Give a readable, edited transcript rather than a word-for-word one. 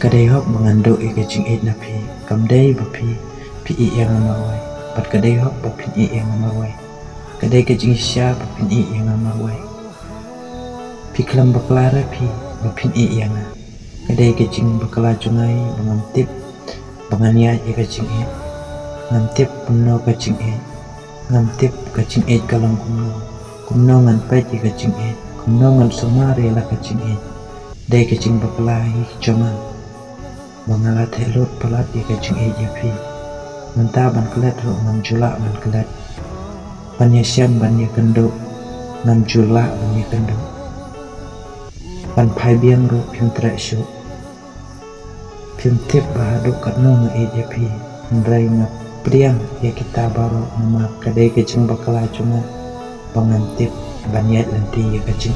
Kadai hok mengandung ika jing it na pi kamdai bapi pi i yang amarwai pat kadai hok bapin i yang amarwai kadai ka jing sya bapin i yang amarwai pi kelam baklara pi bapin i yang kadai ka jing bakala jungai bangantip bangania ika jing it ngantip kumno ka jing it ngantip ka jing it kalang kumno ngan pet ika jing it kumno ngan sumare la ka jing it dai ka jing bakala hi cuma Bangalat helot pelat ika jing ejapi Menta ban kelet ro ngam julak ban kelet Ban yasyam ban ya kendo Ngam julak ban ya kendo Ban pai biang ro pim trek syuk Pim tip bahaduk kat no nga ejapi Ndrai ngap priang ya kita baru Nama kadai kejing bakala cuma Bangantip ban yat lanti ya kejing